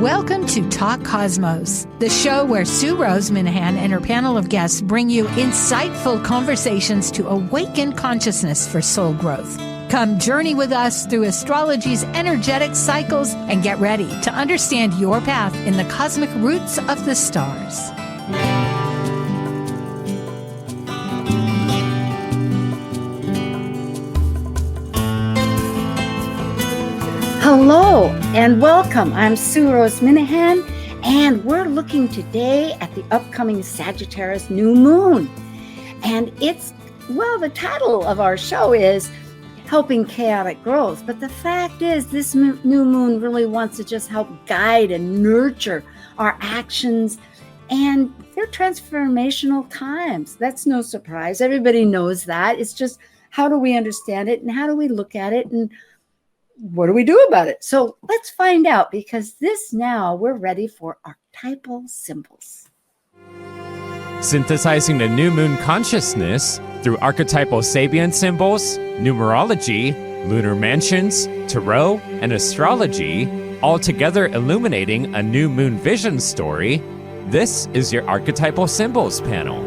Welcome to Talk Cosmos, the show where Sue Minahan and her panel of guests bring you insightful conversations to awaken consciousness for soul growth. Come journey with us through astrology's energetic cycles and get ready to understand your path in the cosmic roots of the stars. Hello and welcome. I'm Sue Minahan, and we're looking today at the upcoming Sagittarius New Moon. And the title of our show is Helping Chaotic Growth. But the fact is, this new moon really wants to just help guide and nurture our actions. And they're transformational times. That's no surprise. Everybody knows that. It's just, how do we understand it and how do we look at it and what do we do about it? So let's find out, because we're ready for archetypal symbols. Synthesizing the new moon consciousness through archetypal Sabian symbols, numerology, lunar mansions, tarot, and astrology, all together illuminating a new moon vision story. This is your Archetypal Symbols panel.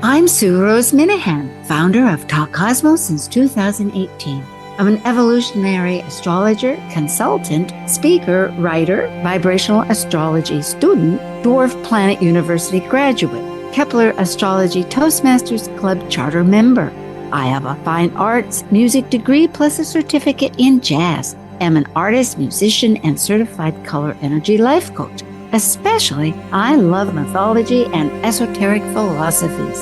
I'm Sue Minahan, founder of Talk Cosmos since 2018. I'm an evolutionary astrologer, consultant, speaker, writer, vibrational astrology student, Dwarf Planet University graduate, Kepler Astrology Toastmasters Club charter member. I have a fine arts music degree plus a certificate in jazz. I'm an artist, musician, and certified color energy life coach. Especially, I love mythology and esoteric philosophies.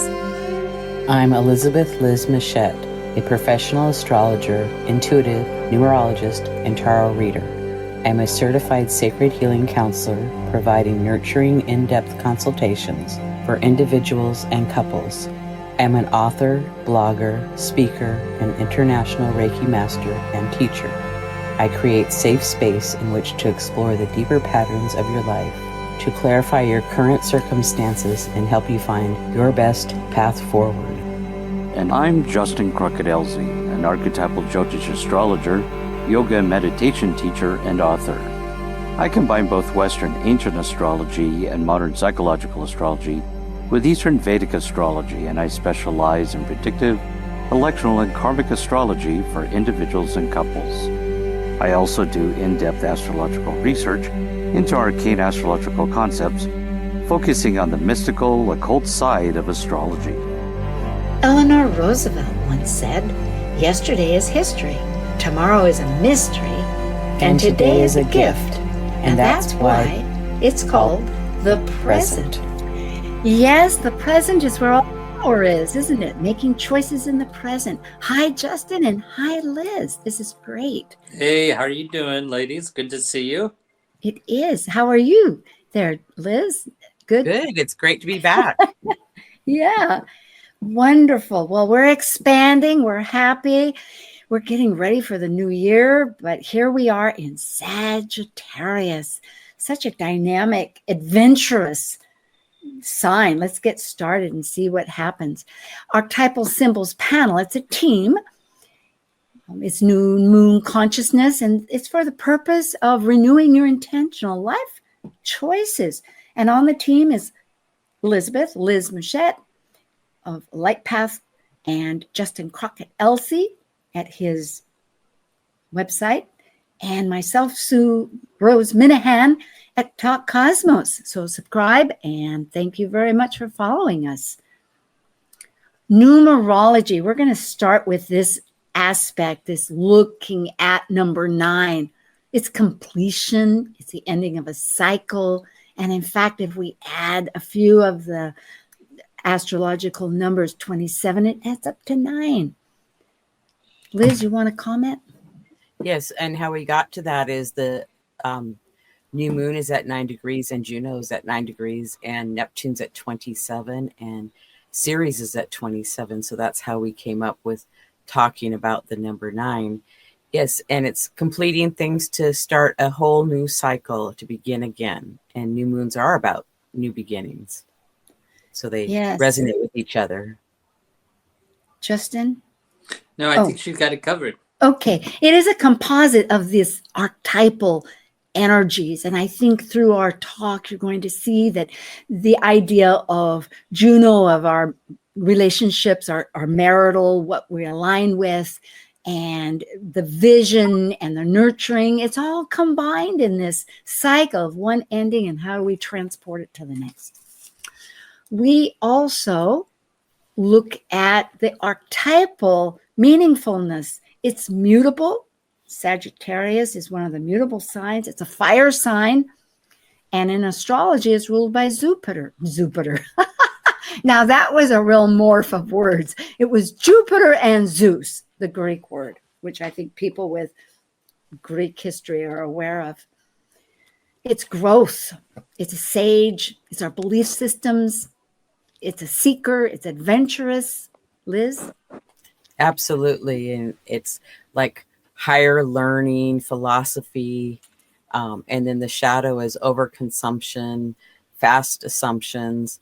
I'm Elizabeth Liz Muschett, a professional astrologer, intuitive, numerologist, and tarot reader. I'm a certified sacred healing counselor, providing nurturing, in-depth consultations for individuals and couples. I'm an author, blogger, speaker, and international Reiki master and teacher. I create safe space in which to explore the deeper patterns of your life, to clarify your current circumstances and help you find your best path forward. And I'm Justin Crocodelsy, an archetypal Jyotish astrologer, yoga and meditation teacher, and author. I combine both Western ancient astrology and modern psychological astrology with Eastern Vedic astrology, and I specialize in predictive, electional, and karmic astrology for individuals and couples. I also do in-depth astrological research into arcane astrological concepts, focusing on the mystical, occult side of astrology. Eleanor Roosevelt once said, "Yesterday is history, tomorrow is a mystery, and today is a gift." And that's why it's called the present. Yes, the present is where all power is, isn't it? Making choices in the present. Hi, Justin, and hi, Liz. This is great. Hey, how are you doing, ladies? Good to see you. It is. How are you there, Liz? Good? Good. It's great to be back. Yeah. Wonderful. Well, we're expanding. We're happy. We're getting ready for the new year, but here we are in Sagittarius. Such a dynamic, adventurous sign. Let's get started and see what happens. Archetypal Symbols panel. It's a team. It's new moon consciousness, and it's for the purpose of renewing your intentional life choices. And on the team is Elizabeth, Liz Muschett of Light Path, and Justin Crocodelsy at his website, and myself, Sue Minahan at Talk Cosmos. So subscribe, and thank you very much for following us. Numerology. We're going to start with this aspect, this looking at number 9. It's completion. It's the ending of a cycle. And in fact, if we add a few of the astrological numbers, 27, it adds up to 9. Liz, you want to comment? Yes, and how we got to that is the new moon is at 9 degrees, and Juno is at 9 degrees, and Neptune's at 27, and Ceres is at 27. So that's how we came up with talking about the number 9. Yes, and it's completing things to start a whole new cycle, to begin again. And new moons are about new beginnings. So they resonate with each other. Justin? No, I think she's got it covered. Okay. It is a composite of this archetypal energies. And I think through our talk, you're going to see that the idea of Juno, of our relationships, our marital, what we align with, and the vision and the nurturing, it's all combined in this cycle of one ending and how do we transport it to the next. We also look at the archetypal meaningfulness. It's mutable. Sagittarius is one of the mutable signs. It's a fire sign. And in astrology, it's ruled by Jupiter. Now, that was a real morph of words. It was Jupiter and Zeus, the Greek word, which I think people with Greek history are aware of. It's growth. It's a sage. It's our belief systems. It's a seeker. It's adventurous. Liz? Absolutely. And it's like higher learning, philosophy. And then the shadow is overconsumption, fast assumptions,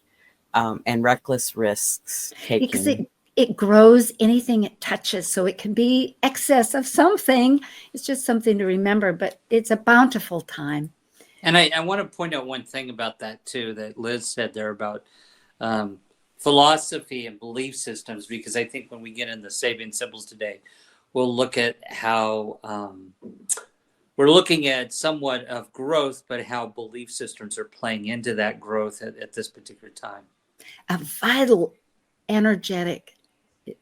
and reckless risks taking. Because it grows anything it touches. So it can be excess of something. It's just something to remember, but it's a bountiful time. And I want to point out one thing about that too, that Liz said there about philosophy and belief systems, because I think when we get in the Sabian symbols today, we'll look at how we're looking at somewhat of growth, but how belief systems are playing into that growth at this particular time. A vital, energetic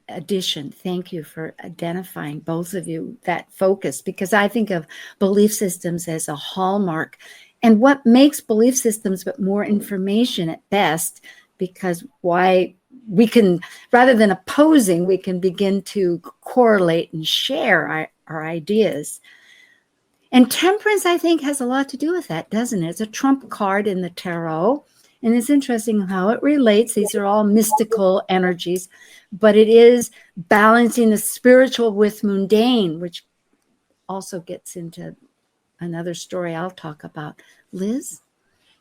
addition. Thank you for identifying, both of you, that focus, because I think of belief systems as a hallmark. And what makes belief systems but more information at best, because why we can, rather than opposing, we can begin to correlate and share our ideas. And temperance, I think, has a lot to do with that, doesn't it? It's a trump card in the tarot. And it's interesting how it relates. These are all mystical energies, but it is balancing the spiritual with mundane, which also gets into another story I'll talk about. Liz?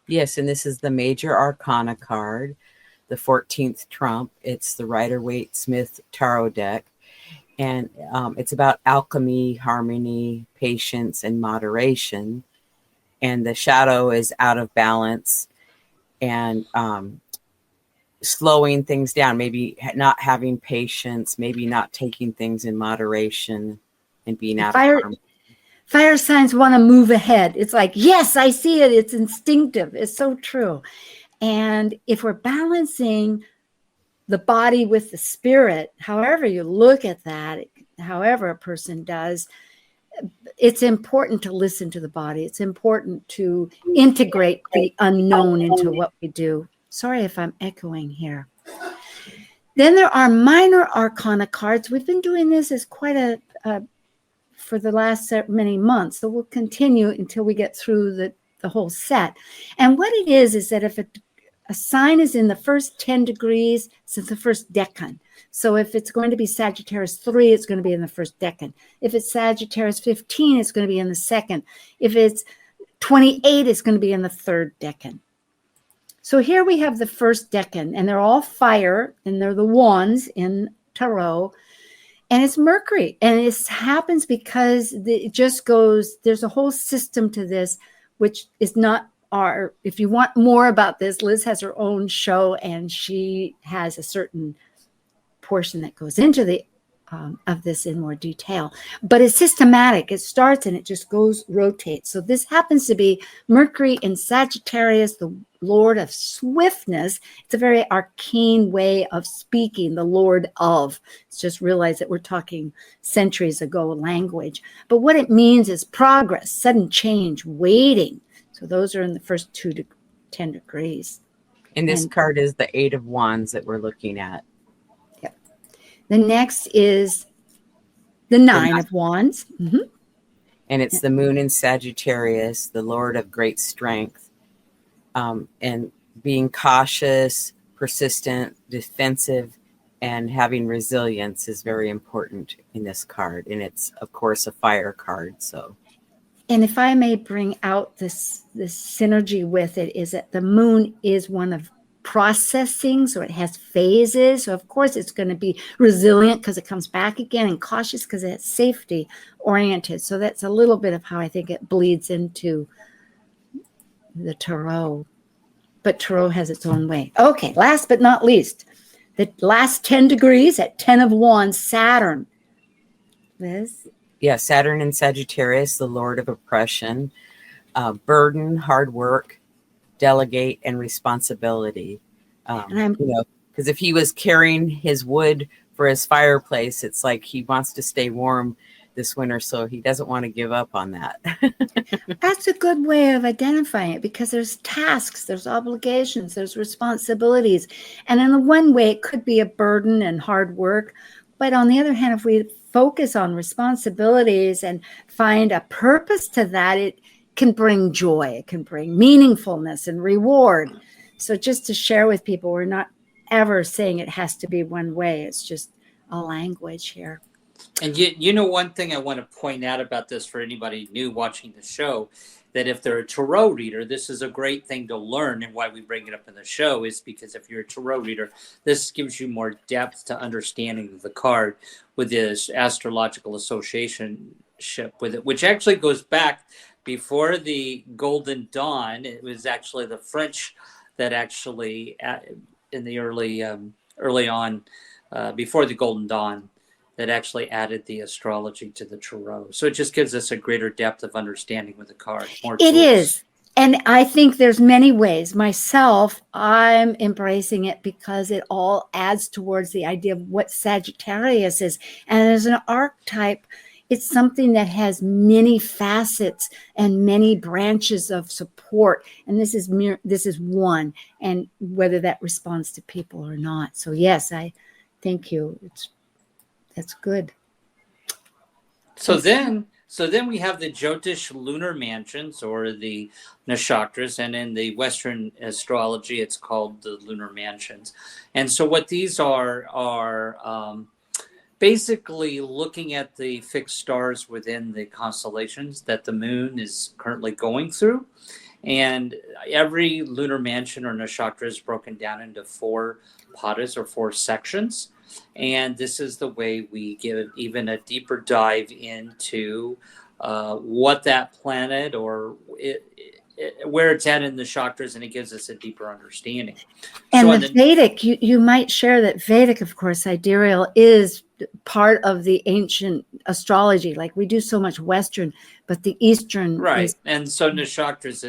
Yes, and this is the major arcana card, the 14th trump. It's the Rider-Waite-Smith tarot deck. And it's about alchemy, harmony, patience, and moderation. And the shadow is out of balance and slowing things down, maybe not having patience, maybe not taking things in moderation and being out of harmony. Fire signs want to move ahead. It's like, yes, I see it. It's instinctive. It's so true. And if we're balancing the body with the spirit, however you look at that, however a person does, it's important to listen to the body. It's important to integrate the unknown into what we do. Sorry if I'm echoing here. Then there are minor arcana cards. We've been doing this as quite for the last many months. So we'll continue until we get through the whole set. And what it is that if a sign is in the first 10 degrees, it's the first decan. So if it's going to be Sagittarius 3, it's going to be in the first decan. If it's Sagittarius 15, it's going to be in the second. If it's 28, it's going to be in the third decan. So here we have the first decan, and they're all fire, and they're the wands in tarot. And it's Mercury. And it happens because it just goes, there's a whole system to this, which is not if you want more about this, Liz has her own show, and she has a certain portion that goes into the of this in more detail. But it's systematic. It starts and it just goes, rotates. So this happens to be Mercury in Sagittarius, the Lord of swiftness. It's a very arcane way of speaking, the Lord of. It's just realize that we're talking centuries ago language. But what it means is progress, sudden change, waiting. So those are in the first 2 to 10 degrees. And this card is the 8 of Wands that we're looking at. Yep. The next is the 9 of Wands. Mm-hmm. And it's the Moon in Sagittarius, the Lord of great strength. And being cautious, persistent, defensive, and having resilience is very important in this card. And it's, of course, a fire card. So. And if I may bring out this synergy with it, is that the moon is one of processing, so it has phases. So of course it's going to be resilient because it comes back again, and cautious because it's safety oriented. So that's a little bit of how I think it bleeds into the tarot. But tarot has its own way. Okay, last but not least, the last 10 degrees at 10 of Wands, Saturn. Liz? Yeah, Saturn in Sagittarius, the Lord of oppression, burden, hard work, delegate, and responsibility. Because if he was carrying his wood for his fireplace, it's like he wants to stay warm this winter, so he doesn't want to give up on that. That's a good way of identifying it, because there's tasks, there's obligations, there's responsibilities. And in the one way, it could be a burden and hard work. But on the other hand, if we focus on responsibilities and find a purpose to that, it can bring joy, it can bring meaningfulness and reward. So just to share with people, we're not ever saying it has to be one way. It's just a language here. And one thing I want to point out about this for anybody new watching the show, that if they're a tarot reader, this is a great thing to learn. And why we bring it up in the show is because if you're a tarot reader, this gives you more depth to understanding of the card with this astrological associationship with it, which actually goes back before the Golden Dawn. It was actually the French that actually in the early on, before the Golden Dawn, that actually added the astrology to the tarot. So it just gives us a greater depth of understanding with the card. It is. And I think there's many ways. Myself, I'm embracing it because it all adds towards the idea of what Sagittarius is. And as an archetype, it's something that has many facets and many branches of support. And this is one, and whether that responds to people or not. So yes, I thank you. That's good. So then we have the Jyotish lunar mansions, or the nakshatras, and in the Western astrology, it's called the lunar mansions. And so what these are basically looking at the fixed stars within the constellations that the moon is currently going through. And every lunar mansion or nakshatra is broken down into 4 padas, or 4 sections. And this is the way we give even a deeper dive into what that planet or where it's at in the chakras, and it gives us a deeper understanding. And so the Vedic, you might share that Vedic, of course, sidereal is part of the ancient astrology. Like we do so much Western, but the Eastern. Right. And so nakshatras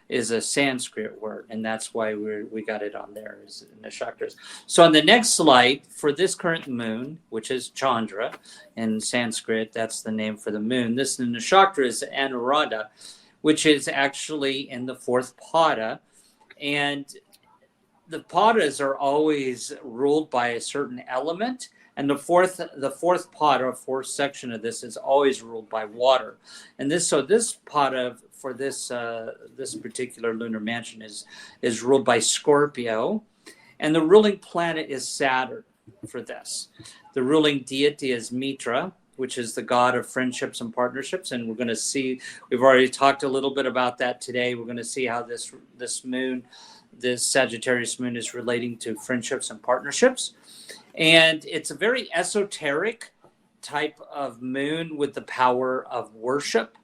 is a Sanskrit word, and that's why we got it on there, is nakshatras. So on the next slide, for this current moon, which is Chandra in Sanskrit, that's the name for the moon. This nakshatra is Anuradha, which is actually in the 4th pada. And the padas are always ruled by a certain element. And the fourth pada, or 4th section of this, is always ruled by water. And this pada for this particular lunar mansion is ruled by Scorpio, and the ruling planet is Saturn for this. The ruling deity is Mitra, which is the god of friendships and partnerships, and we're going to see. We've already talked a little bit about that today. We're going to see how this moon, this Sagittarius moon, is relating to friendships and partnerships. And it's a very esoteric type of moon with the power of worship.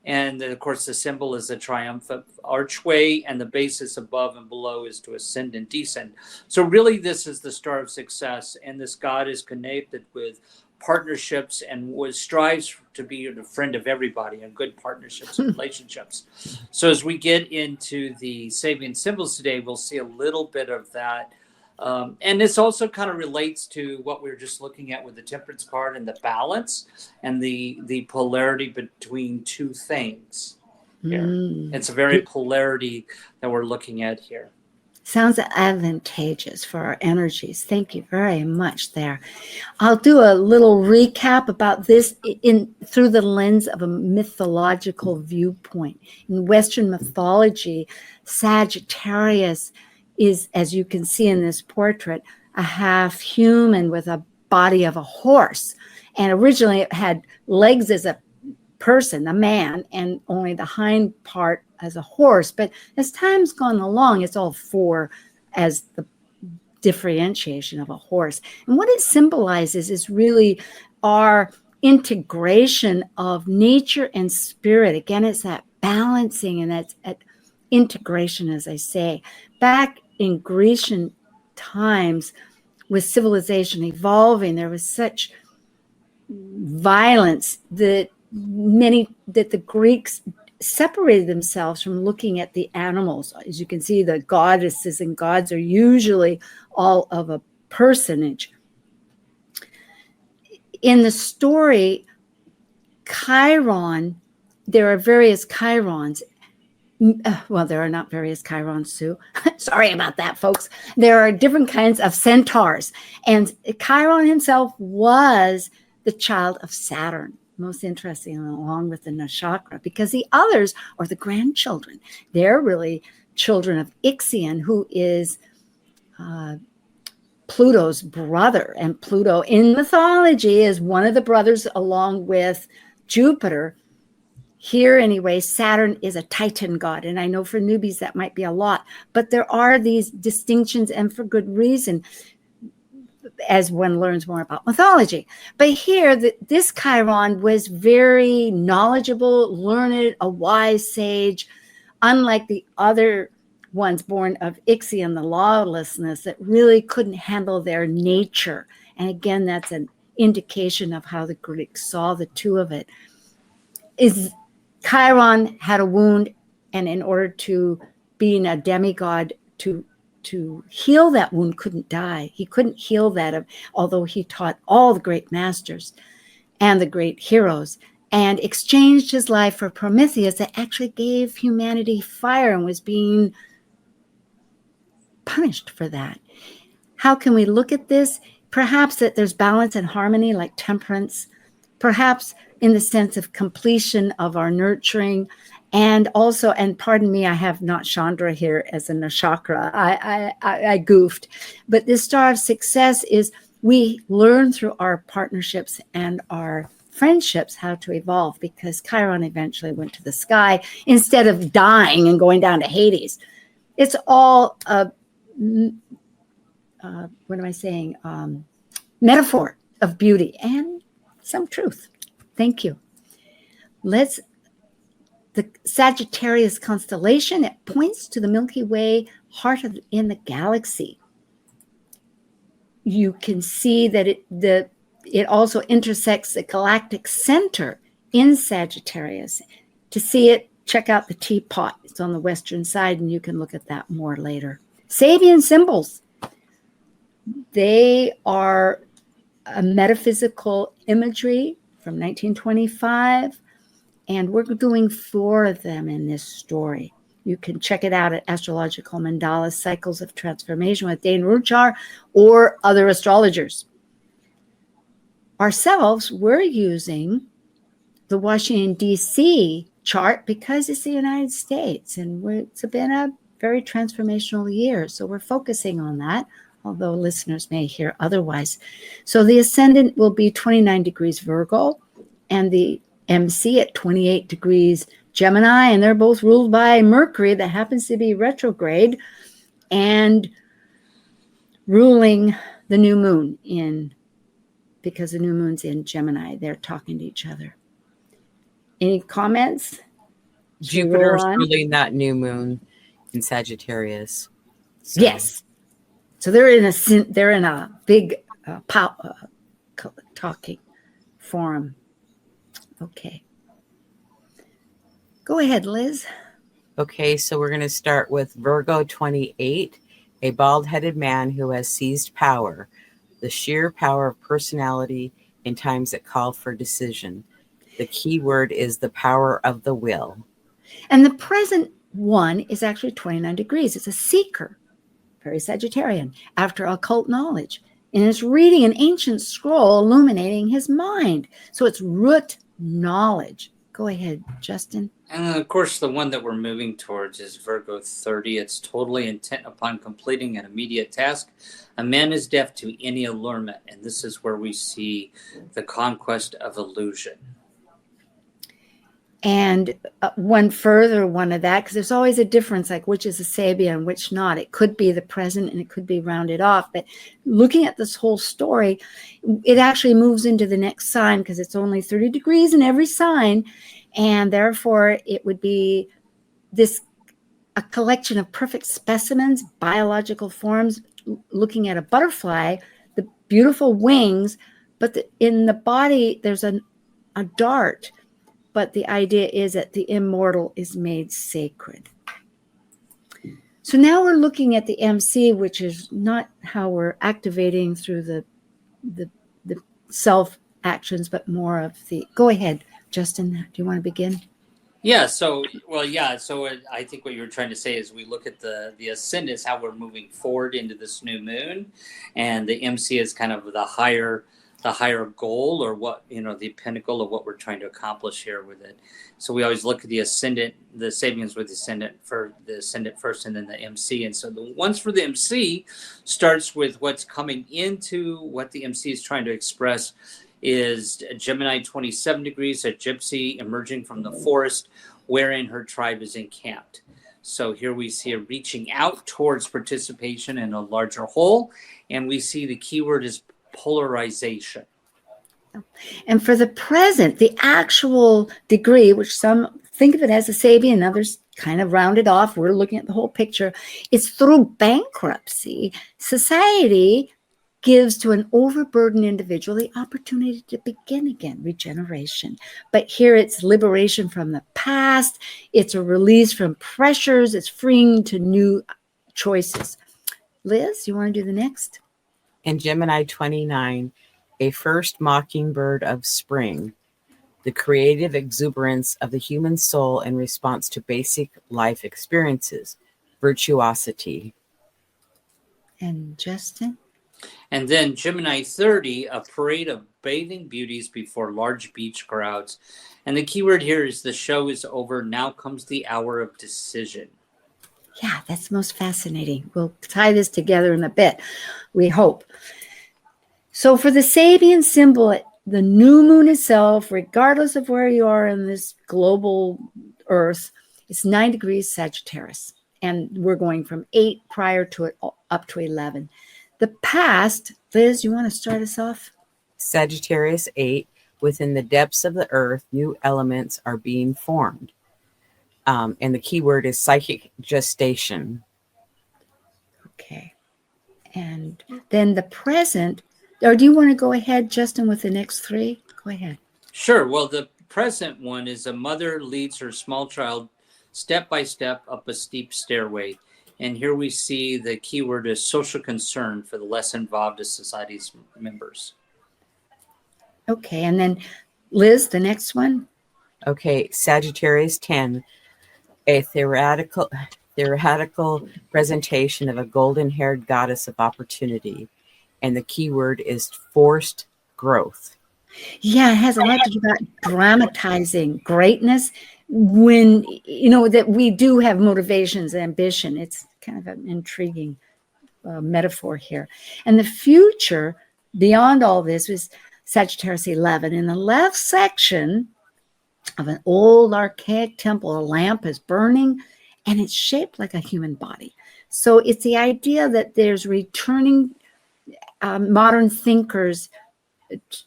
And then, of course, the symbol is a triumphant archway, and the basis above and below is to ascend and descend. So really, this is the star of success, and this god is connected with partnerships and strives to be a friend of everybody and good partnerships and relationships. So as we get into the Sabian symbols today, we'll see a little bit of that. And this also kind of relates to what we were just looking at with the Temperance card and the balance and the polarity between 2 things here. It's a very polarity that we're looking at here. Sounds advantageous for our energies. Thank you very much there. I'll do a little recap about this through the lens of a mythological viewpoint. In Western mythology, Sagittarius is, as you can see in this portrait, a half human with a body of a horse. And originally it had legs as a person, a man, and only the hind part as a horse. But as time's gone along, it's all 4 as the differentiation of a horse. And what it symbolizes is really our integration of nature and spirit. Again, it's that balancing and that's at integration, as I say. Back in Grecian times, with civilization evolving, there was such violence that the Greeks separated themselves from looking at the animals. As you can see, the goddesses and gods are usually all of a personage. In the story, Chiron, there are various Chirons. Well, there are not various Chirons, Sue. Sorry about that, folks. There are different kinds of centaurs. And Chiron himself was the child of Saturn. Most interesting, along with the Nakshatra, because the others are the grandchildren. They're really children of Ixion, who is Pluto's brother. And Pluto in mythology is one of the brothers along with Jupiter. Here, anyway, Saturn is a Titan god. And I know for newbies that might be a lot, but there are these distinctions, and for good reason, as one learns more about mythology. But here, this Chiron was very knowledgeable, learned, a wise sage, unlike the other ones born of Ixion, the lawlessness, that really couldn't handle their nature. And again, that's an indication of how the Greeks saw the two of it. Chiron had a wound, and in order to being a demigod, to heal that wound, couldn't die. He couldn't heal that, although he taught all the great masters and the great heroes, and exchanged his life for Prometheus, that actually gave humanity fire and was being punished for that. How can we look at this? Perhaps that there's balance and harmony, like temperance, perhaps in the sense of completion of our nurturing. And also, and pardon me, I have not Chandra here as a nakshatra. I goofed. But this star of success is we learn through our partnerships and our friendships how to evolve, because Chiron eventually went to the sky instead of dying and going down to Hades. It's all, metaphor of beauty and some truth. Thank you. The Sagittarius constellation, it points to the Milky Way heart in the galaxy. You can see that it also intersects the galactic center in Sagittarius. To see it, check out the teapot. It's on the western side, and you can look at that more later. Sabian symbols. They are a metaphysical imagery from 1925. And we're doing 4 of them in this story. You can check it out at Astrological Mandala Cycles of Transformation with Dane Ruchar or other astrologers. Ourselves, we're using the Washington, D.C. chart because it's the United States. And it's been a very transformational year. So we're focusing on that, although listeners may hear otherwise. So the ascendant will be 29 degrees Virgo, and the MC at 28 degrees Gemini, and they're both ruled by Mercury that happens to be retrograde and ruling the new moon because the new moon's in Gemini. They're talking to each other. Any comments? Jupiter is ruling that new moon in Sagittarius. So. Yes. So they're in a big talking forum. Okay. Go ahead, Liz. Okay, so we're going to start with Virgo 28, a bald-headed man who has seized power, the sheer power of personality in times that call for decision. The key word is the power of the will. And the present one is actually 29 degrees. It's a seeker, very Sagittarian, after occult knowledge. And it's reading an ancient scroll illuminating his mind. So it's root knowledge. Go ahead, Justin. And of course, the one that we're moving towards is Virgo 30. It's totally intent upon completing an immediate task. A man is deaf to any allurement, and this is where we see the conquest of illusion. And one of that, because there's always a difference, like which is a Sabian and which not. It could be the present and it could be rounded off. But looking at this whole story, it actually moves into the next sign because it's only 30 degrees in every sign. And therefore, it would be a collection of perfect specimens, biological forms, looking at a butterfly, the beautiful wings, but in the body, there's a dart. But the idea is that the immortal is made sacred. So now we're looking at the MC, which is not how we're activating through the self actions, but more of the. Go ahead, Justin. Do you want to begin? Yeah. So I think what you were trying to say is we look at the ascendant is how we're moving forward into this new moon, and the MC is kind of the higher goal, or what, the pinnacle of what we're trying to accomplish here with it. So we always look at the ascendant, the Sabians with the ascendant first, and then the MC. And so the ones for the MC starts with what's coming into what the MC is trying to express is Gemini 27 degrees, a gypsy emerging from the forest wherein her tribe is encamped. So here we see her reaching out towards participation in a larger whole, and we see the keyword is polarization. And for the present, the actual degree, which some think of it as a Sabian, others kind of round it off, we're looking at the whole picture, it's through bankruptcy. Society gives to an overburdened individual the opportunity to begin again, regeneration. But here it's liberation from the past, it's a release from pressures, it's freeing to new choices. Liz, you want to do the next? And Gemini 29, a first mockingbird of spring, the creative exuberance of the human soul in response to basic life experiences, virtuosity. And Justin? And then Gemini 30, a parade of bathing beauties before large beach crowds. And the keyword here is the show is over. Now comes the hour of decision. Yeah, that's most fascinating. We'll tie this together in a bit, we hope. So for the Sabian symbol, the new moon itself, regardless of where you are in this global earth, it's 9 degrees Sagittarius. And we're going from 8 prior to it up to 11. The past, Liz, you want to start us off? Sagittarius 8, within the depths of the earth, new elements are being formed. And the keyword is psychic gestation. Okay. And then the present, or do you want to go ahead, Justin, with the next 3? Go ahead. Sure. Well, the present one is a mother leads her small child step by step up a steep stairway. And here we see the keyword is social concern for the less involved of society's members. Okay. And then Liz, the next one. Okay. Sagittarius 10, a theoretical presentation of a golden-haired goddess of opportunity. And the keyword is forced growth. Yeah, it has a lot to do about dramatizing greatness when, that we do have motivations, ambition. It's kind of an intriguing metaphor here. And the future beyond all this is Sagittarius 11. In the left section of an old archaic temple, a lamp is burning and it's shaped like a human body. So it's the idea that there's returning modern thinkers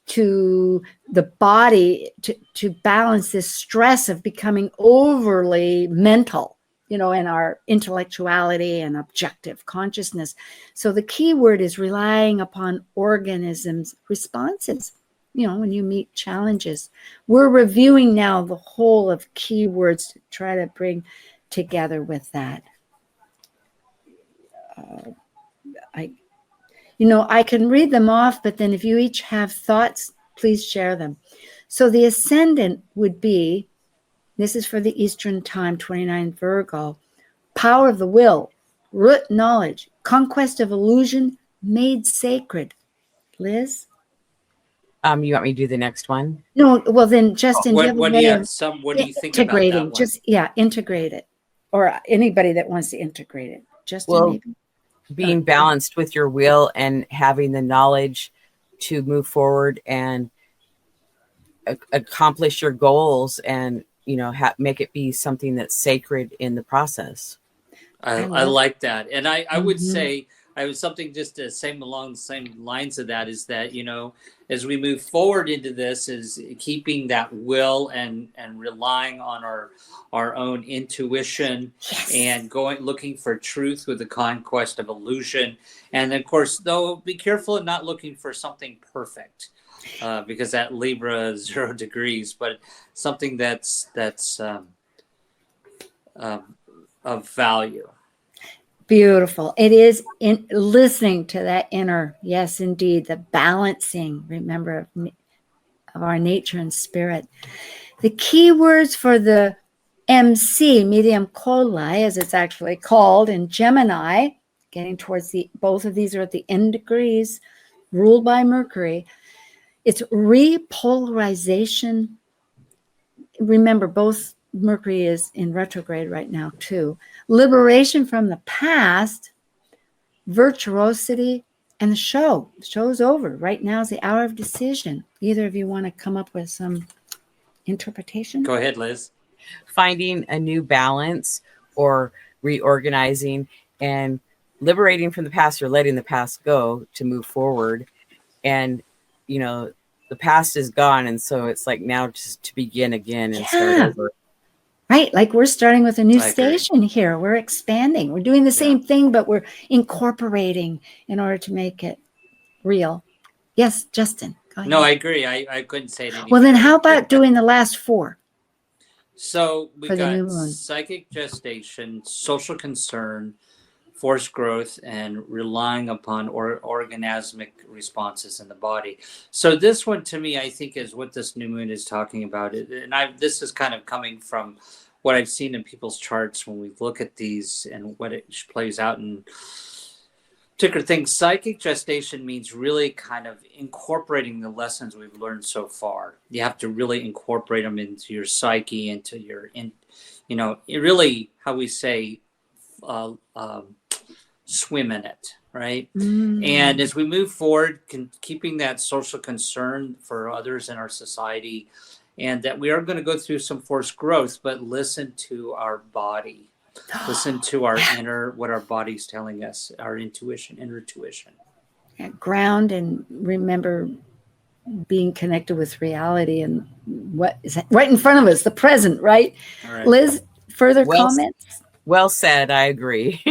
to the body to balance this stress of becoming overly mental, in our intellectuality and objective consciousness. So the key word is relying upon organisms' responses, when you meet challenges. We're reviewing now the whole of keywords to try to bring together with that. I can read them off, but then if you each have thoughts, please share them. So the ascendant would be, this is for the Eastern time, 29 Virgo, power of the will, root knowledge, conquest of illusion, made sacred. Liz? You want me to do the next one? No, well then, Justin, What do you think about that one? Just, integrate it. Or anybody that wants to integrate it. Justin, maybe? Being balanced with your will and having the knowledge to move forward and accomplish your goals and make it be something that's sacred in the process. I like that. And I would Mhm. say, I was something just to same along the same lines of that is that, as we move forward into this, is keeping that will and relying on our own intuition and looking for truth with the conquest of illusion. And of course, though, be careful of not looking for something perfect, because that Libra is 0 degrees, but something that's of value. Beautiful. It is in listening to that inner, yes, indeed, the balancing, remember, of our nature and spirit. The key words for the MC, medium coli, as it's actually called in Gemini, getting towards both of these are at the end degrees, ruled by Mercury. It's repolarization. Remember, both Mercury is in retrograde right now, too. Liberation from the past, virtuosity, and the show. The show's over. Right now is the hour of decision. Either of you want to come up with some interpretation? Go ahead, Liz. Finding a new balance or reorganizing and liberating from the past or letting the past go to move forward. And, the past is gone. And so it's like now just to begin again and start over. Right. Like we're starting with a new station here. We're expanding. We're doing the same thing, but we're incorporating in order to make it real. Yes, Justin. Go ahead. No, I agree. I couldn't say it any Well, better. then how about doing the last 4? So we for the new got moon? psychic gestation, social concern, forced growth, and relying upon orgasmic responses in the body. So this one, to me, I think is what this new moon is talking about. And this is kind of coming from what I've seen in people's charts when we look at these and what it plays out in particular things. Psychic gestation means really kind of incorporating the lessons we've learned so far. You have to really incorporate them into your psyche, into your, really, how we say, swim in it, right? And as we move forward, keeping that social concern for others in our society, and that we are going to go through some forced growth, but listen to our body, listen to our inner, what our body's telling us, our intuition, inner tuition. Yeah, ground and remember being connected with reality and what is right in front of us, the present, right? Right. Liz, further comments? Well said. I agree.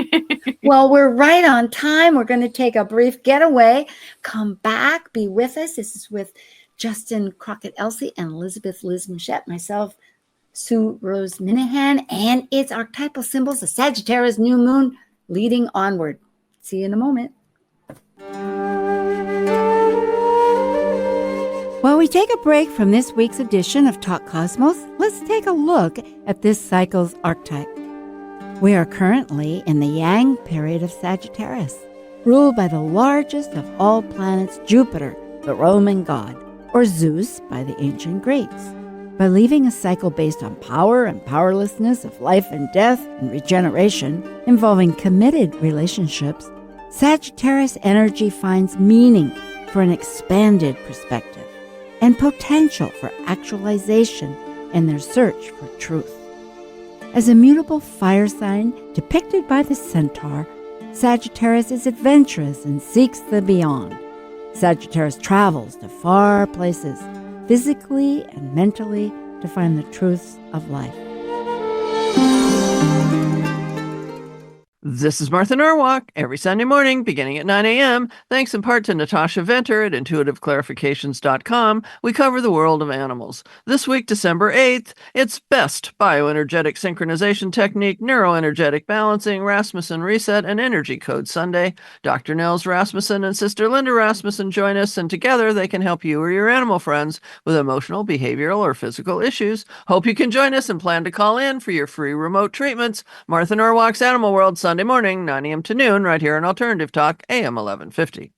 Well, we're right on time. We're going to take a brief getaway. Come back. Be with us. This is with Justin Crockett-Elsie and Elizabeth Liz Muschett, myself, Sue Rose Minahan, and it's Archetypal Symbols, the Sagittarius New Moon, leading onward. See you in a moment. While we take a break from this week's edition of Talk Cosmos, let's take a look at this cycle's archetype. We are currently in the Yang period of Sagittarius, ruled by the largest of all planets, Jupiter, the Roman god, or Zeus by the ancient Greeks. By leaving a cycle based on power and powerlessness of life and death and regeneration, involving committed relationships, Sagittarius energy finds meaning for an expanded perspective and potential for actualization in their search for truth. As a mutable fire sign depicted by the centaur, Sagittarius is adventurous and seeks the beyond. Sagittarius travels to far places, physically and mentally, to find the truths of life. This is Martha Norwalk, every Sunday morning, beginning at 9 a.m. Thanks in part to Natasha Venter at intuitiveclarifications.com, we cover the world of animals. This week, December 8th, it's BEST, Bioenergetic Synchronization Technique, Neuroenergetic Balancing, Rasmussen Reset, and Energy Code Sunday. Dr. Nels Rasmussen and Sister Linda Rasmussen join us, and together they can help you or your animal friends with emotional, behavioral, or physical issues. Hope you can join us and plan to call in for your free remote treatments. Martha Norwalk's Animal World, Sunday morning, 9 a.m. to noon, right here on Alternative Talk, AM 1150.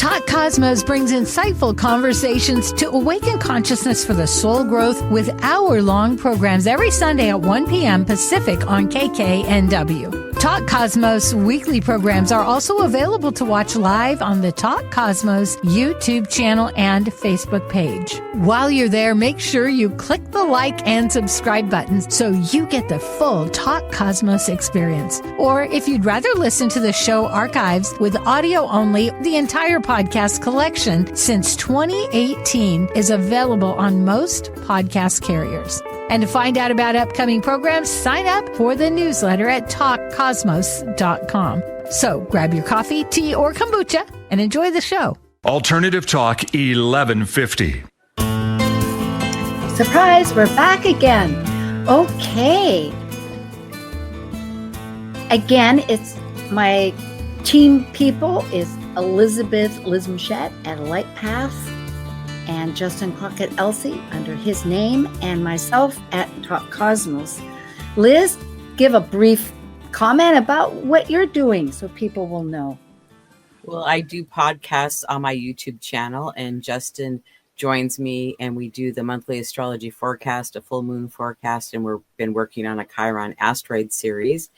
Talk Cosmos brings insightful conversations to awaken consciousness for the soul growth with hour-long programs every Sunday at 1 p.m. Pacific on KKNW. Talk Cosmos weekly programs are also available to watch live on the Talk Cosmos YouTube channel and Facebook page. While you're there, make sure you click the like and subscribe buttons so you get the full Talk Cosmos experience. Or if you'd rather listen to the show archives with audio only, the entire podcast collection since 2018 is available on most podcast carriers. And to find out about upcoming programs, sign up for the newsletter at talkcosmos.com. So grab your coffee, tea, or kombucha and enjoy the show. Alternative Talk 1150. Surprise, we're back again. Okay. Again, it's my team people is Elizabeth Liz Muschett at Light Path, and Justin Crockett-Elsie under his name, and myself at Talk Cosmos. Liz, give a brief comment about what you're doing so people will know. Well, I do podcasts on my YouTube channel, and Justin joins me, and we do the monthly astrology forecast, a full moon forecast, and we've been working on a Chiron asteroid series.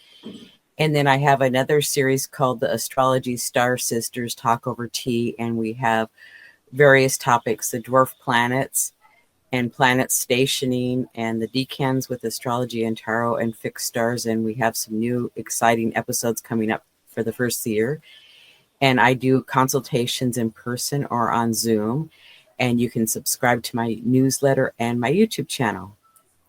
And then I have another series called the Astrology Star Sisters Talk Over Tea, and we have various topics, the dwarf planets and planet stationing and the decans with astrology and tarot and fixed stars. And we have some new exciting episodes coming up for the first year. And I do consultations in person or on Zoom. And you can subscribe to my newsletter and my YouTube channel.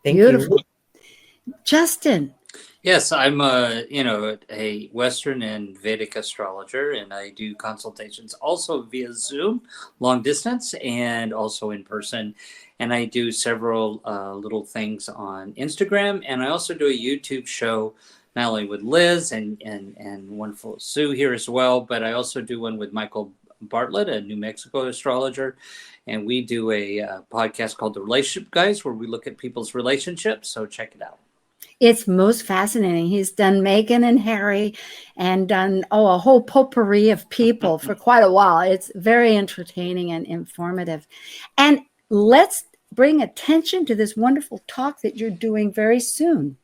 Thank Beautiful. you. Justin. Yes, I'm a Western and Vedic astrologer, and I do consultations also via Zoom, long distance, and also in person. And I do several little things on Instagram, and I also do a YouTube show, not only with Liz and wonderful Sue here as well, but I also do one with Michael Bartlett, a New Mexico astrologer, and we do a podcast called The Relationship Guys, where we look at people's relationships. So check it out. It's most fascinating. He's done Meghan and Harry and done, a whole potpourri of people for quite a while. It's very entertaining and informative. And let's bring attention to this wonderful talk that you're doing very soon.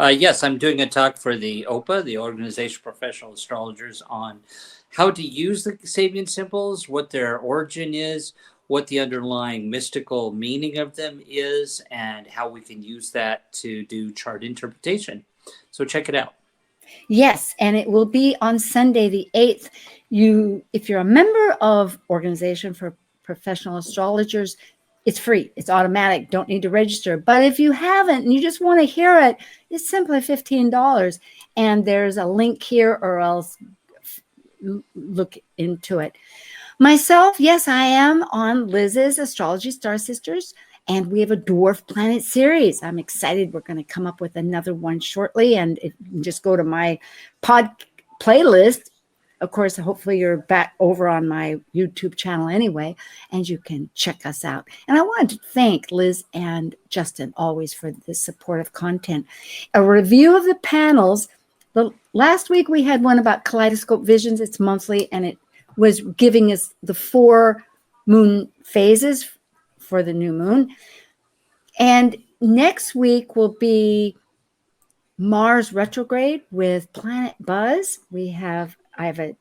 Yes, I'm doing a talk for the OPA, the Organization of Professional Astrologers, on how to use the Sabian symbols, what their origin is, what the underlying mystical meaning of them is, and how we can use that to do chart interpretation. So check it out. Yes, and it will be on Sunday the 8th. If you're a member of Organization for Professional Astrologers, it's free. It's automatic. Don't need to register. But if you haven't and you just want to hear it, it's simply $15. And there's a link here, or else look into it. Myself, yes, I am on Liz's Astrology Star Sisters, and we have a dwarf planet series. I'm excited. We're going to come up with another one shortly, and just go to my pod playlist. Of course, hopefully you're back over on my YouTube channel anyway, and you can check us out. And I wanted to thank Liz and Justin always for this supportive content. A review of the panels. Last week we had one about kaleidoscope visions. It's monthly, and it was giving us the 4 moon phases for the new moon. And next week will be Mars retrograde with Planet Buzz. I have a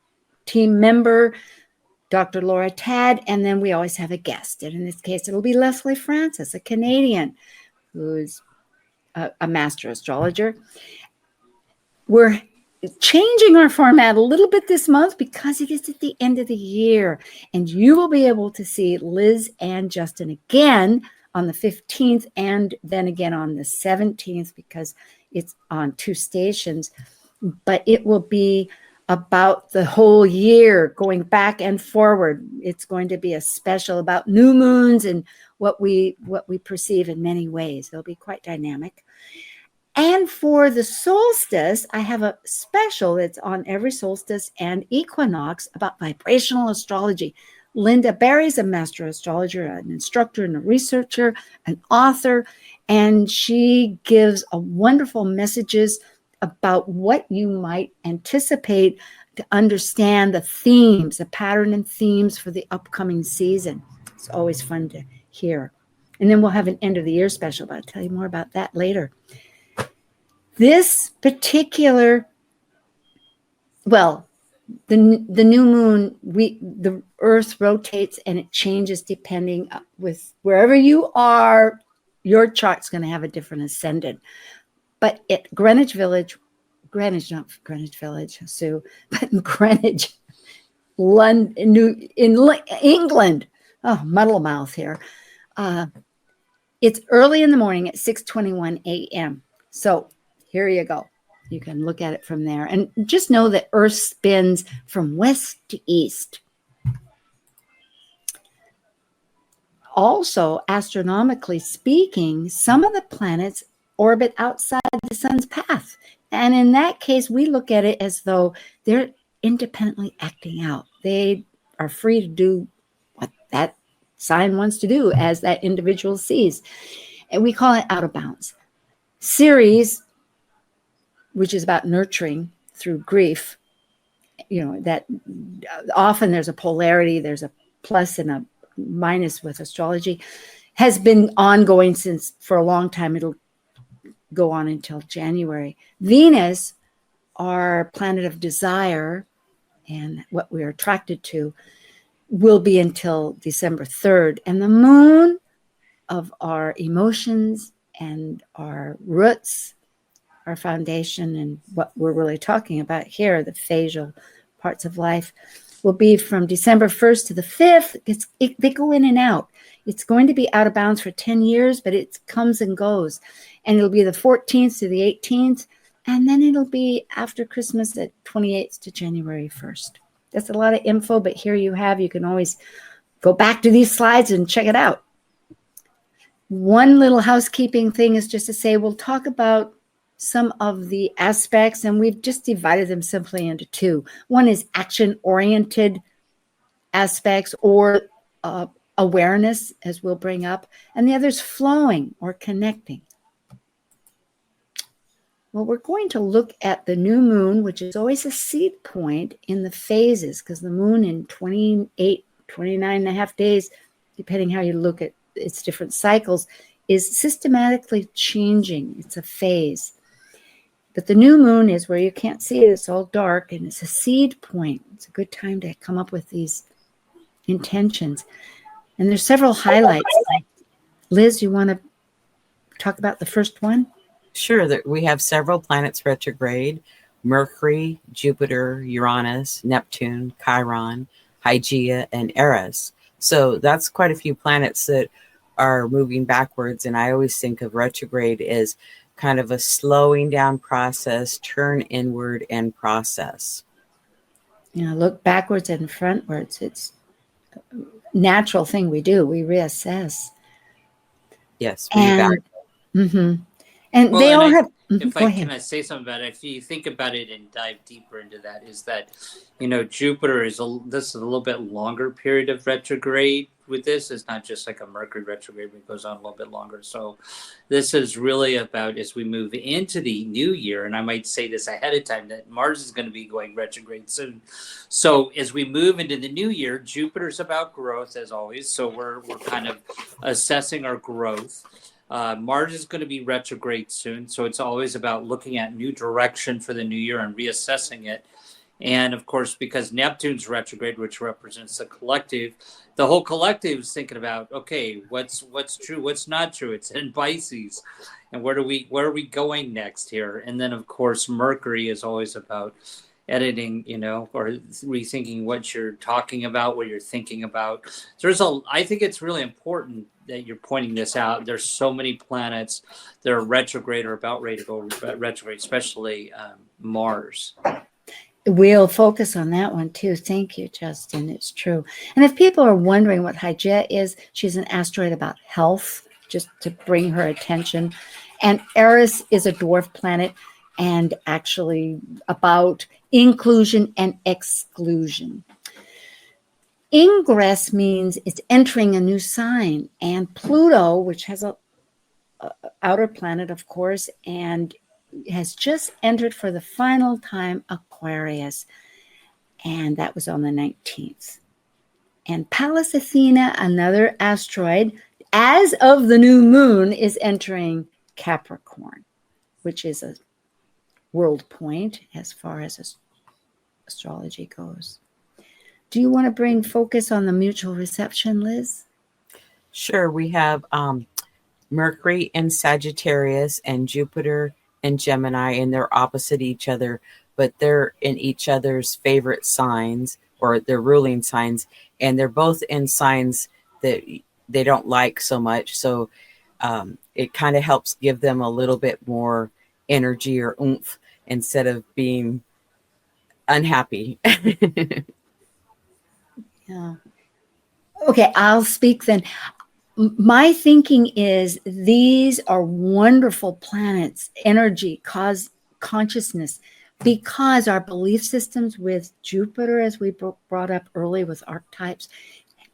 team member, Dr. Laura Tad, and then we always have a guest. And in this case, it'll be Leslie Francis, a Canadian who's a master astrologer. We're changing our format a little bit this month because it is at the end of the year, and you will be able to see Liz and Justin again on the 15th and then again on the 17th, because it's on 2 stations. But it will be about the whole year, going back and forward. It's going to be a special about new moons and what we perceive in many ways. It'll be quite dynamic. And for the solstice, I have a special that's on every solstice and equinox about vibrational astrology. Linda Barry's a master astrologer, an instructor and a researcher, an author, and she gives a wonderful messages about what you might anticipate to understand the themes, the pattern and themes for the upcoming season. It's always fun to hear. And then we'll have an end of the year special, but I'll tell you more about that later. This particular, well, the new moon, the Earth rotates and it changes depending with wherever you are. Your chart's going to have a different ascendant. But at Greenwich Village, not Greenwich Village, Sue, but Greenwich, London, England. Oh, muddle mouth here. It's early in the morning at 6:21 a.m. So here you go. You can look at it from there. And just know that Earth spins from west to east. Also, astronomically speaking, some of the planets orbit outside the sun's path. And in that case, we look at it as though they're independently acting out. They are free to do what that sign wants to do as that individual sees. And we call it out of bounds. Ceres, which is about nurturing through grief, that often there's a polarity, there's a plus and a minus with astrology, has been ongoing for a long time. It'll go on until January. Venus, our planet of desire and what we're attracted to, will be until December 3rd. And the moon of our emotions and our roots, our foundation, and what we're really talking about here, the phasal parts of life, will be from December 1st to the 5th. They go in and out. It's going to be out of bounds for 10 years, but it comes and goes. And it'll be the 14th to the 18th. And then it'll be after Christmas at 28th to January 1st. That's a lot of info, but here you can always go back to these slides and check it out. One little housekeeping thing is just to say, we'll talk about some of the aspects, and we've just divided them simply into two. One is action-oriented aspects or awareness, as we'll bring up, and the other is flowing or connecting. Well, we're going to look at the new moon, which is always a seed point in the phases, because the moon in 29 and a half days, depending how you look at its different cycles, is systematically changing. It's a phase. But the new moon is where you can't see it. It's all dark, and it's a seed point. It's a good time to come up with these intentions. And there's several highlights. Liz, you want to talk about the first one? Sure. That we have several planets retrograde: Mercury, Jupiter, Uranus, Neptune, Chiron, Hygeia, and Eris. So that's quite a few planets that are moving backwards. And I always think of retrograde as kind of a slowing down process, turn inward and process. Look backwards and frontwards. It's a natural thing we do. We reassess. Yes. And well, they all have. Can I say something about it? If you think about it and dive deeper into that, is that, Jupiter this is a little bit longer period of retrograde with this. It's not just like a Mercury retrograde, but it goes on a little bit longer. So this is really about, as we move into the new year, and I might say this ahead of time, that Mars is going to be going retrograde soon. So as we move into the new year, Jupiter's about growth as always. So we're kind of assessing our growth. Mars is going to be retrograde soon, so it's always about looking at new direction for the new year and reassessing it. And of course, because Neptune's retrograde, which represents the collective, the whole collective is thinking about, okay, what's true, what's not true. It's in Pisces, and where are we going next here? And then of course, Mercury is always about editing, or rethinking what you're talking about, what you're thinking about. I think it's really important that you're pointing this out. There's so many planets that are retrograde or about ready to go retrograde, especially Mars. We'll focus on that one too. Thank you, Justin. It's true. And if people are wondering what Hygeia is, she's an asteroid about health, just to bring her attention. And Eris is a dwarf planet and actually about inclusion and exclusion. Ingress means it's entering a new sign. And Pluto, which has a outer planet, of course, and has just entered for the final time Aquarius. and that was on the 19th. And Pallas Athena, another asteroid, as of the new moon, is entering Capricorn, which is a world point as far as astrology goes. Do you want to bring focus on the mutual reception, Liz? Sure. We have Mercury in Sagittarius and Jupiter in Gemini, and they're opposite each other, but they're in each other's favorite signs, or their ruling signs, and they're both in signs that they don't like so much. So it kind of helps give them a little bit more energy or oomph instead of being unhappy. Yeah. Okay, I'll speak then. My thinking is these are wonderful planets, energy, consciousness, because our belief systems with Jupiter, as we brought up early with archetypes,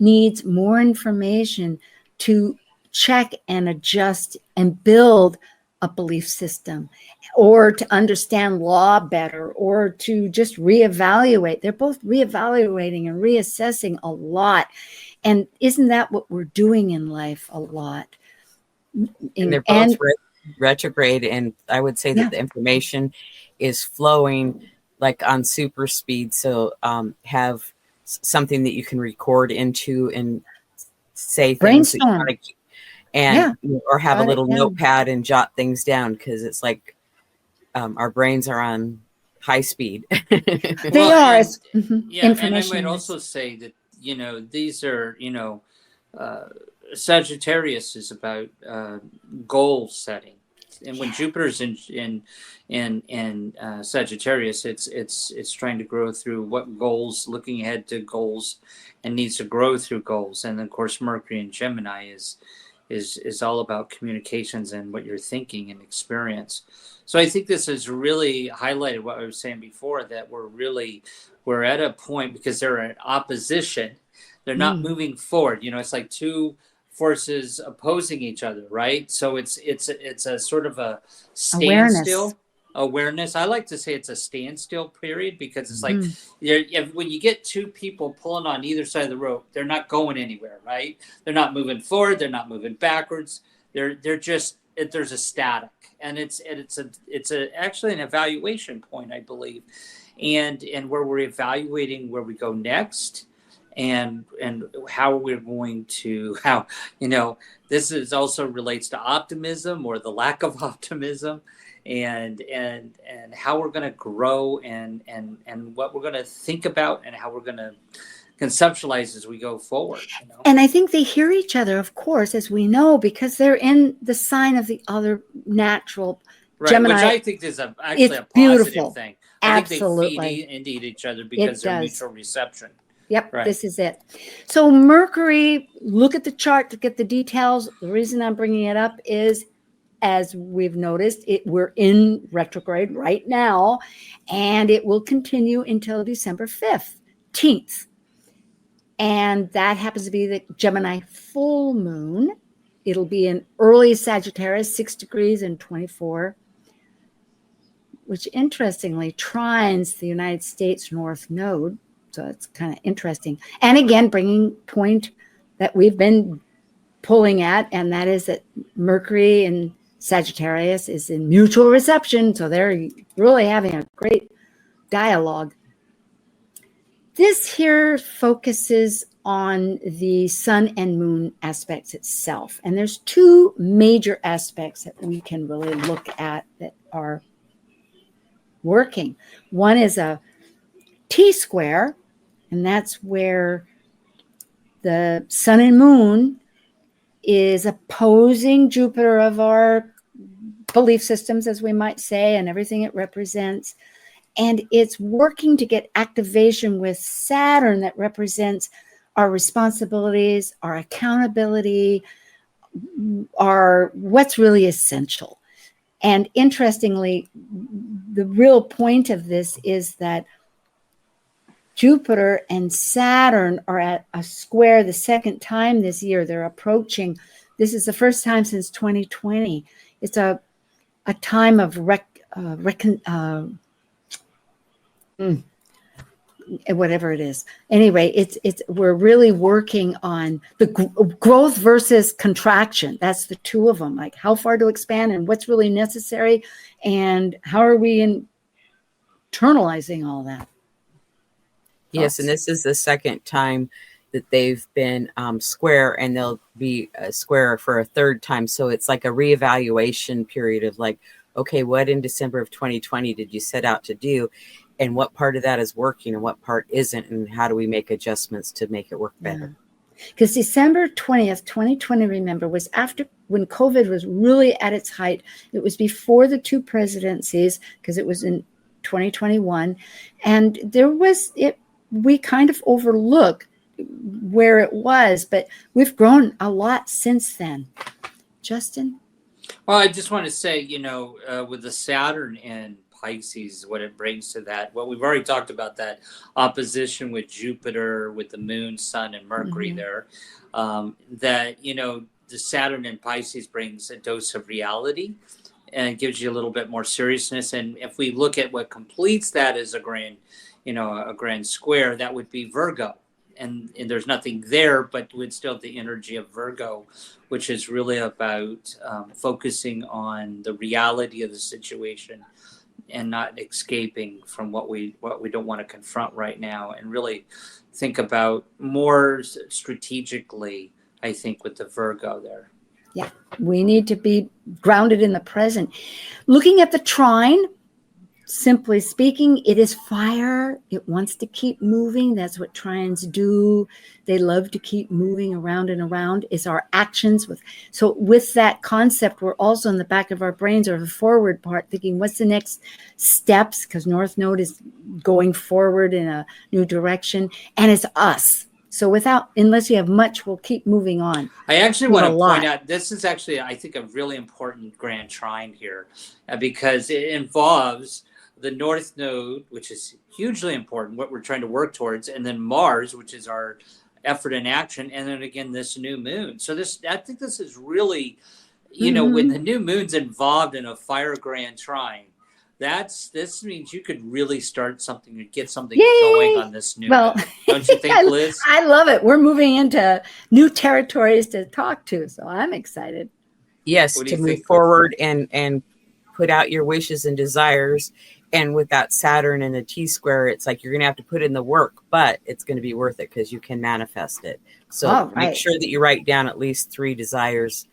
needs more information to check and adjust and build a belief system, or to understand law better, or to just reevaluate. They're both reevaluating and reassessing a lot. And isn't that what we're doing in life a lot? And they're both retrograde, and I would say that the information is flowing like on super speed. So have something that you can record into and say things that you want to keep, and or have a little notepad and jot things down, because it's like our brains are on high speed. They are. Yeah, and I might also say that, these are, Sagittarius is about goal setting, and when Jupiter's in Sagittarius, it's trying to grow through what goals, looking ahead to goals, and needs to grow through goals. And of course, Mercury in Gemini is all about communications and what you're thinking and experience. So I think this has really highlighted what I was saying before, that we're at a point, because they're in opposition. They're not moving forward. It's like two forces opposing each other, right? So it's a sort of a standstill awareness. I like to say it's a standstill period, because it's like when you get two people pulling on either side of the rope, they're not going anywhere, right? They're not moving forward. They're not moving backwards. They're just, there's a static, and it's actually an evaluation point, I believe, and where we're evaluating where we go next. And how we're going to, this is also relates to optimism, or the lack of optimism, and how we're going to grow, and what we're going to think about, and how we're going to conceptualize as we go forward. And I think they hear each other, of course, as we know, because they're in the sign of the other natural Gemini. Which I think is actually a positive thing. Absolutely. I think they feed each other because they're mutual reception. Yep, right. This is it. So Mercury, look at the chart to get the details. The reason I'm bringing it up is, as we've noticed, we're in retrograde right now, and it will continue until December 15th. And that happens to be the Gemini full moon. It'll be in early Sagittarius, 6 degrees and 24, which interestingly trines the United States North Node. So it's kind of interesting. And again, bringing point that we've been pulling at, and that is that Mercury in Sagittarius is in mutual reception. So they're really having a great dialogue. This here focuses on the sun and moon aspects itself. And there's two major aspects that we can really look at that are working. One is a T-square, and that's where the sun and moon is opposing Jupiter of our belief systems, as we might say, and everything it represents. And it's working to get activation with Saturn that represents our responsibilities, our accountability, our what's really essential. And interestingly, the real point of this is that Jupiter and Saturn are at a square the second time this year. They're approaching. This is the first time since 2020. It's a time of whatever it is. Anyway, we're really working on the growth versus contraction. That's the two of them, like how far to expand and what's really necessary, and how are we internalizing all that. Yes, and this is the second time that they've been square, and they'll be square for a third time. So it's like a reevaluation period of like, okay, what in December of 2020 did you set out to do? And what part of that is working and what part isn't? And how do we make adjustments to make it work better? Because December 20th, 2020, remember, was after when COVID was really at its height. It was before the two presidencies, because it was in 2021. And we kind of overlook where it was, but we've grown a lot since then. Justin? Well, I just want to say, with the Saturn and Pisces, what it brings to that, well, we've already talked about that opposition with Jupiter, with the Moon, Sun, and Mercury there, that, the Saturn and Pisces brings a dose of reality and it gives you a little bit more seriousness. And if we look at what completes that as a grand square, that would be Virgo. And there's nothing there, but would still have the energy of Virgo, which is really about focusing on the reality of the situation and not escaping from what we don't want to confront right now, and really think about more strategically, I think, with the Virgo there. Yeah, we need to be grounded in the present. Looking at the trine, simply speaking, it is fire. It wants to keep moving. That's what trines do. They love to keep moving around and around. It's our actions. So with that concept, we're also in the back of our brains, or the forward part, thinking, what's the next steps? Because North Node is going forward in a new direction, and it's us. So unless you have much, we'll keep moving on. I actually want to point out, this is actually, I think, a really important grand trine here, because it involves the North Node, which is hugely important, what we're trying to work towards, and then Mars, which is our effort and action, and then again, this new moon. So I think this is really, when the new moon's involved in a fire grand trine, this means you could really start something and get something going on this new moon. Don't you think, Liz? I love it. We're moving into new territories to talk to, so I'm excited. Yes, to move forward and put out your wishes and desires. And with that Saturn and the T-square, it's like you're going to have to put in the work, but it's going to be worth it because you can manifest it. So make sure that you write down at least 3 desires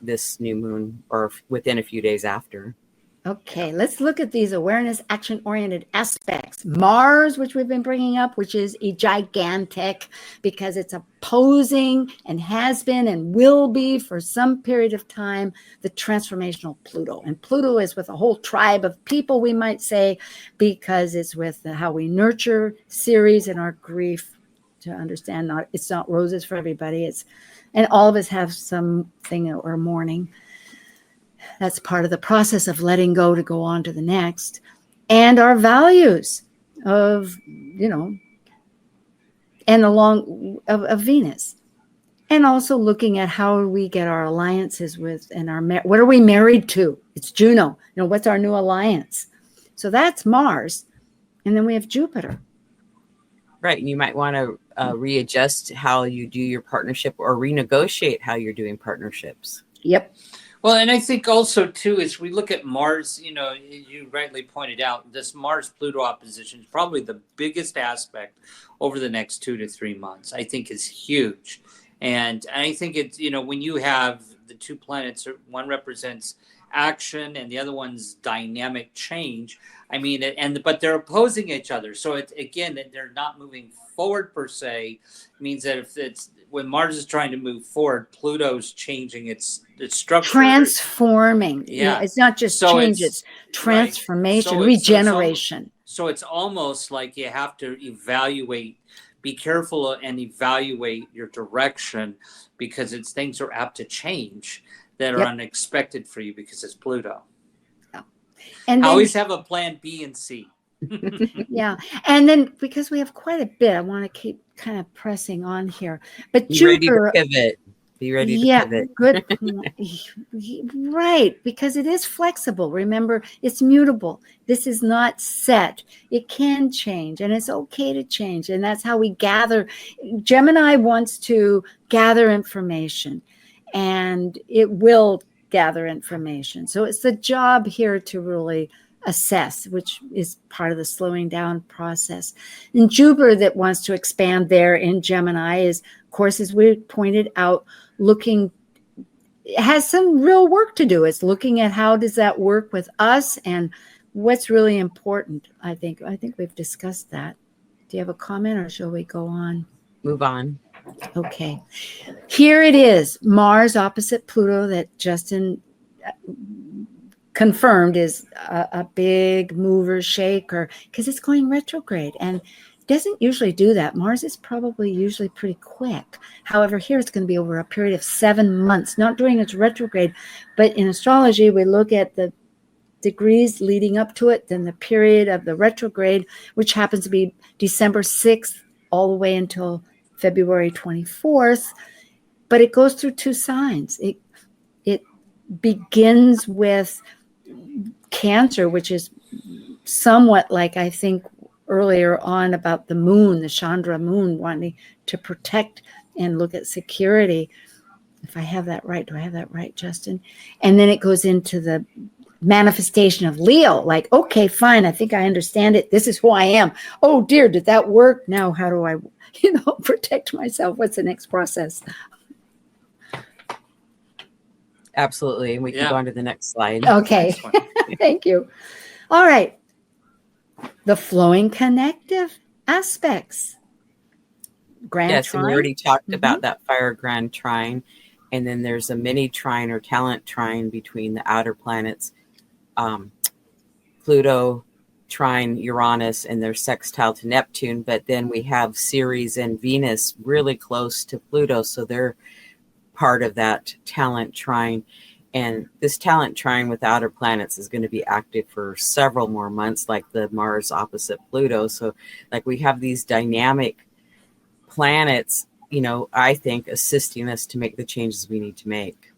this new moon, or within a few days after. Okay, let's look at these awareness, action-oriented aspects. Mars, which we've been bringing up, which is a gigantic, because it's opposing and has been and will be for some period of time the transformational Pluto. And Pluto is with a whole tribe of people, we might say, because it's with the How We Nurture series and our grief, to understand it's not roses for everybody. And all of us have something or mourning. That's part of the process of letting go to go on to the next. And our values of, and along of Venus. And also looking at how we get our alliances with, and what are we married to? It's Juno. What's our new alliance? So that's Mars. And then we have Jupiter. Right. And you might want to readjust how you do your partnership, or renegotiate how you're doing partnerships. Yep. Well, and I think also, too, as we look at Mars, you rightly pointed out, this Mars-Pluto opposition is probably the biggest aspect over the next 2 to 3 months. I think is huge. And I think it's, when you have the two planets, one represents action and the other one's dynamic change. I mean, but they're opposing each other. So again, they're not moving forward per se. It means that when Mars is trying to move forward, Pluto's changing its structure. Transforming. Yeah. It's not just change, it's transformation, regeneration. So it's almost like you have to be careful and evaluate your direction, because things are apt to change that are unexpected for you because it's Pluto. Yeah. And always have a plan B and C. Yeah. And then, because we have quite a bit, I want to keep kind of pressing on here. But Jupiter, ready to pivot. Be ready to Yeah, pivot. good. Right, because it is flexible. Remember, it's mutable. This is not set. It can change, and it's okay to change. And that's how we gather. Gemini wants to gather information, and it will gather information. So it's the job here to really assess, which is part of the slowing down process. And Jupiter, that wants to expand there in Gemini, is, of course, as we pointed out, looking, has some real work to do. It's looking at how does that work with us and what's really important. I think we've discussed that. Do you have a comment, or shall we go on? Move on. Okay. Here it is, Mars opposite Pluto, that Justin confirmed is a big mover shaker, because it's going retrograde and doesn't usually do that. Mars is probably usually pretty quick. However, here it's going to be over a period of 7 months, not during its retrograde. But in astrology, we look at the degrees leading up to it, then the period of the retrograde, which happens to be December 6th all the way until February 24th. But it goes through 2 signs. It begins with Cancer, which is somewhat like, I think, earlier on about the moon, the Chandra moon, wanting to protect and look at security. If I have that right, do I have that right, Justin? And then it goes into the manifestation of Leo, like, okay, fine, I think I understand it. This is who I am. Oh dear, did that work? Now how do I, protect myself? What's the next process? Absolutely. And we can go on to the next slide. Okay. Thank you. All right. The flowing connective aspects. Grand trine. And we already talked about that fire grand trine. And then there's a mini trine or talent trine between the outer planets, Pluto, trine Uranus, and their sextile to Neptune. But then we have Ceres and Venus really close to Pluto. So they're part of that talent trine. And this talent trine with outer planets is going to be active for several more months, like the Mars opposite Pluto. So like we have these dynamic planets, I think assisting us to make the changes we need to make.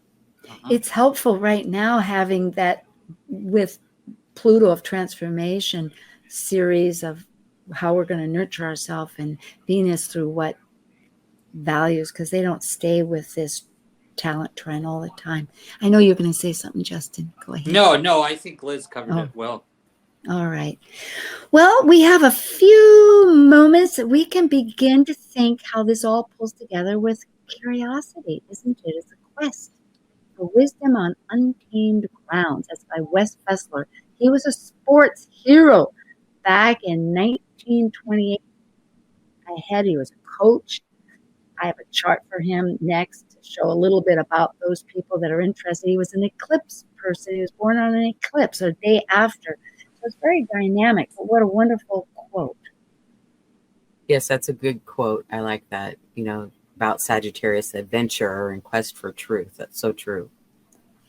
It's helpful right now having that with Pluto of transformation series of how we're going to nurture ourselves, and Venus through what values, because they don't stay with this talent trend all the time. I know you're going to say something, Justin. Go ahead. No, I think Liz covered it well. All right. Well, we have a few moments that we can begin to think how this all pulls together with curiosity, isn't it? It's a quest for wisdom on untamed grounds. That's by Wes Fessler. He was a sports hero back in 1928. He was a coach. I have a chart for him next to show a little bit about those people that are interested. He was an eclipse person. He was born on an eclipse, or day after. So it's very dynamic. But what a wonderful quote. Yes, that's a good quote. I like that, about Sagittarius, adventure and quest for truth. That's so true.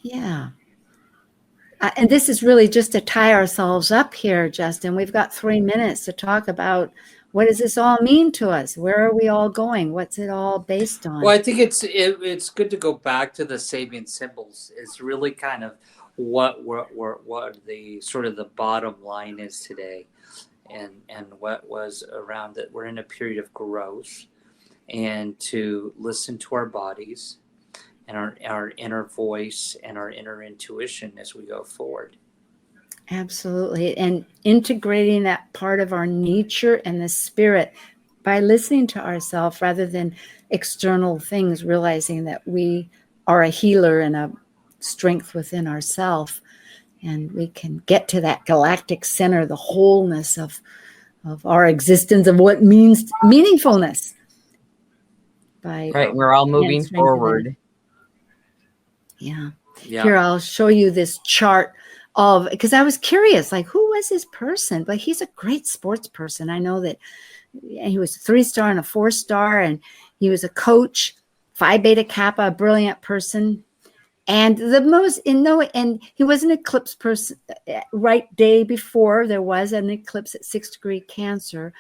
Yeah. And this is really just to tie ourselves up here, Justin. We've got 3 minutes to talk about what does this all mean to us? Where are we all going? What's it all based on? Well, I think it's good to go back to the Sabian symbols. It's really kind of what the sort of the bottom line is today, and what was around that. We're in a period of growth, and to listen to our bodies and our inner voice and our inner intuition as we go forward. Absolutely. And integrating that part of our nature and the spirit by listening to ourselves rather than external things, realizing that we are a healer and a strength within ourselves. And we can get to that galactic center, the wholeness of our existence, of what means meaningfulness. Right. We're all moving forward. Yeah. Here, I'll show you this chart because I was curious, like, who was this person? But he's a great sports person. I know that he was a 3-star and a 4-star, and he was a coach, Phi Beta Kappa, a brilliant person. And and he was an eclipse person, right day before there was an eclipse at 6 degree Cancer.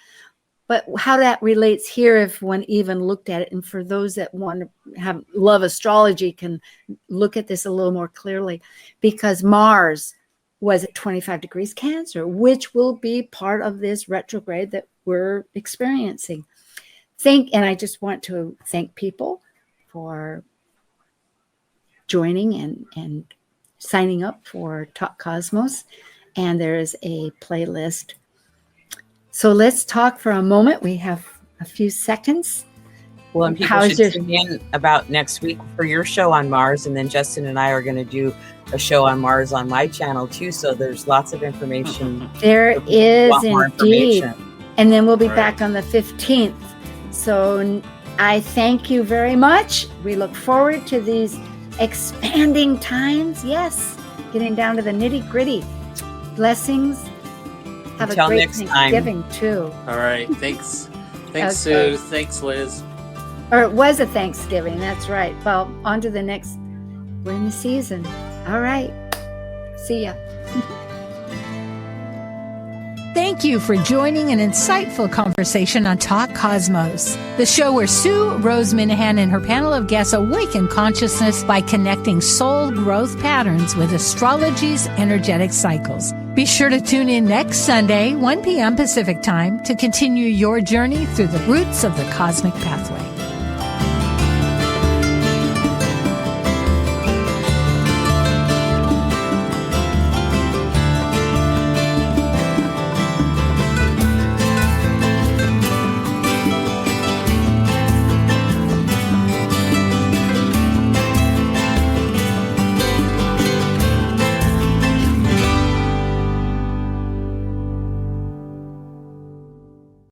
But how that relates here, if one even looked at it, and for those that want to love astrology can look at this a little more clearly, because Mars was at 25 degrees Cancer, which will be part of this retrograde that we're experiencing. And I just want to thank people for joining and signing up for Talk Cosmos. And there is a playlist. So let's talk for a moment. We have a few seconds. Well, and people should tune in about next week for your show on Mars. And then Justin and I are going to do a show on Mars on my channel too. So there's lots of information. There is indeed. And then we'll be back on the 15th. So I thank you very much. We look forward to these expanding times. Yes, getting down to the nitty gritty. Blessings. Have Until a great next Thanksgiving time. too. All right. Thanks. Thanks, Okay. Sue. Thanks, Liz. Or it was a Thanksgiving. That's right. Well, on to the next. We're in the season. All right. See ya. Thank you for joining an insightful conversation on Talk Cosmos, the show where Sue Minahan and her panel of guests awaken consciousness by connecting soul growth patterns with astrology's energetic cycles. Be sure to tune in next Sunday, 1 p.m. Pacific Time, to continue your journey through the roots of the cosmic pathway.